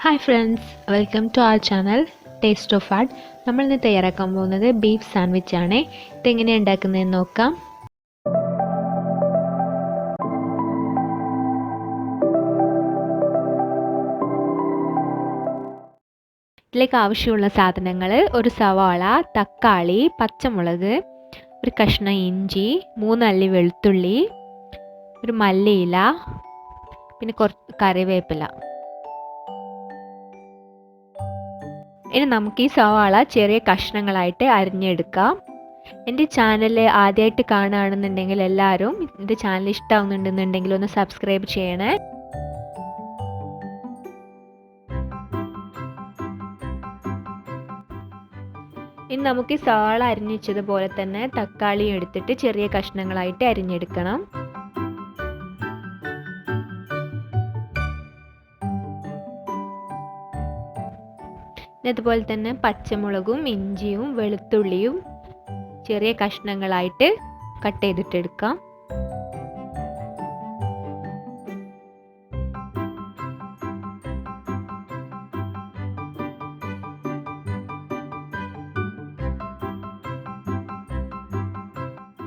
Hi friends, welcome to our channel taste of art. നമ്മൾ ഇന്ന് തയ്യാറാക്കാൻ പോകുന്നത് ബീഫ് സാൻഡ്വിച്ച് ആണ്. ഇതെങ്ങനെയാണ് ഉണ്ടാക്കുന്നതെന്ന് നോക്കാം. ഇതിലേക്ക് ആവശ്യമുള്ള സാധനങ്ങൾ: ഒരു സവാള, തക്കാളി, പച്ചമുളക്, ഒരു കഷ്ണം ഇഞ്ചി, 3 അല്ലി വെളുത്തുള്ളി, ഒരു മല്ലിയില, പിന്നെ കുറച്ച് കറിവേപ്പില. ഇനി നമുക്ക് ഈ സവാള ചെറിയ കഷ്ണങ്ങളായിട്ട് അരിഞ്ഞെടുക്കാം. എൻ്റെ ചാനൽ ആദ്യമായിട്ട് കാണുകയാണെന്നുണ്ടെങ്കിൽ എല്ലാവരും എൻ്റെ ചാനൽ ഇഷ്ടമാവുന്നുണ്ടെന്നുണ്ടെങ്കിൽ ഒന്ന് സബ്സ്ക്രൈബ് ചെയ്യണേ. ഇനി നമുക്ക് ഈ സവാള അരിഞ്ഞിച്ചതുപോലെ തന്നെ തക്കാളി എടുത്തിട്ട് ചെറിയ കഷ്ണങ്ങളായിട്ട് അരിഞ്ഞെടുക്കണം. അതുപോലെ തന്നെ പച്ചമുളകും ഇഞ്ചിയും വെളുത്തുള്ളിയും ചെറിയ കഷ്ണങ്ങളായിട്ട് കട്ട് ചെയ്തിട്ടെടുക്കാം.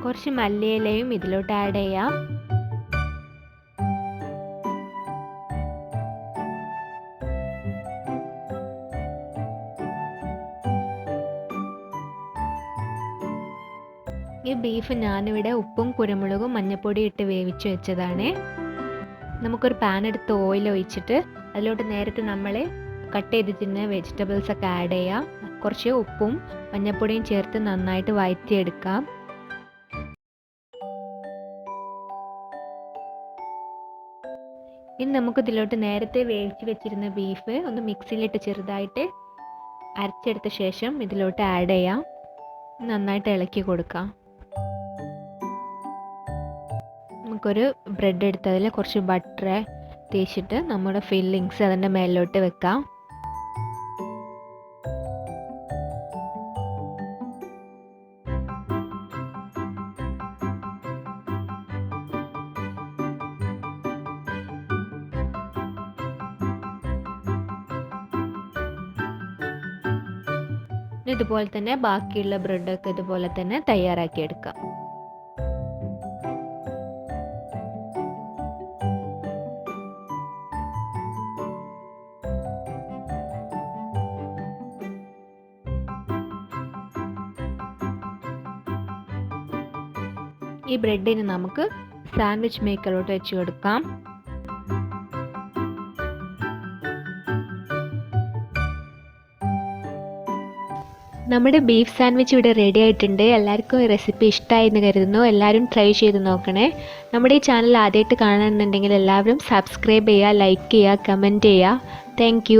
കുറച്ച് മല്ലിയിലയും ഇതിലോട്ട് ആഡ് ചെയ്യാം. ഈ ബീഫ് ഞാനിവിടെ ഉപ്പും കുരുമുളകും മഞ്ഞൾപ്പൊടി ഇട്ട് വേവിച്ച് വെച്ചതാണ്. നമുക്കൊരു പാൻ എടുത്ത് ഓയിൽ ഒഴിച്ചിട്ട് അതിലോട്ട് നേരത്തെ നമ്മൾ കട്ട് ചെയ്തിട്ട് വെജിറ്റബിൾസ് ഒക്കെ ആഡ് ചെയ്യാം. കുറച്ച് ഉപ്പും മഞ്ഞൾപ്പൊടിയും ചേർത്ത് നന്നായിട്ട് വഴറ്റിയെടുക്കാം. ഇനി നമുക്ക് ഇതിലോട്ട് നേരത്തെ വേവിച്ച് വെച്ചിരുന്ന ബീഫ് ഒന്ന് മിക്സിയിലിട്ട് ചെറുതായിട്ട് അരച്ചെടുത്ത ശേഷം ഇതിലോട്ട് ആഡ് ചെയ്യാം. നന്നായിട്ട് ഇളക്കി കൊടുക്കാം. നമുക്കൊരു ബ്രെഡ് എടുത്ത് അതിൽ കുറച്ച് ബട്ടർ തേച്ചിട്ട് നമ്മുടെ ഫില്ലിങ്സ് അതിൻ്റെ മേലിലോട്ട് വെക്കാം. ഇതുപോലെ തന്നെ ബാക്കിയുള്ള ബ്രെഡൊക്കെ ഇതുപോലെ തന്നെ തയ്യാറാക്കിയെടുക്കാം. ഈ ബ്രെഡിന് നമുക്ക് സാൻഡ്വിച്ച് മേക്കറിലോട്ട് വെച്ച് കൊടുക്കാം. നമ്മുടെ ബീഫ് സാൻഡ്വിച്ച് ഇവിടെ റെഡി ആയിട്ടുണ്ട്. എല്ലാവർക്കും ഈ റെസിപ്പി ഇഷ്ടമായി എന്ന് കരുതുന്നു. എല്ലാവരും ട്രൈ ചെയ്ത് നോക്കണേ. നമ്മുടെ ഈ ചാനൽ ആദ്യമായിട്ട് കാണുന്നുണ്ടെങ്കിൽ എല്ലാവരും സബ്സ്ക്രൈബ് ചെയ്യുക, ലൈക്ക് ചെയ്യുക, കമൻറ്റ് ചെയ്യുക. താങ്ക്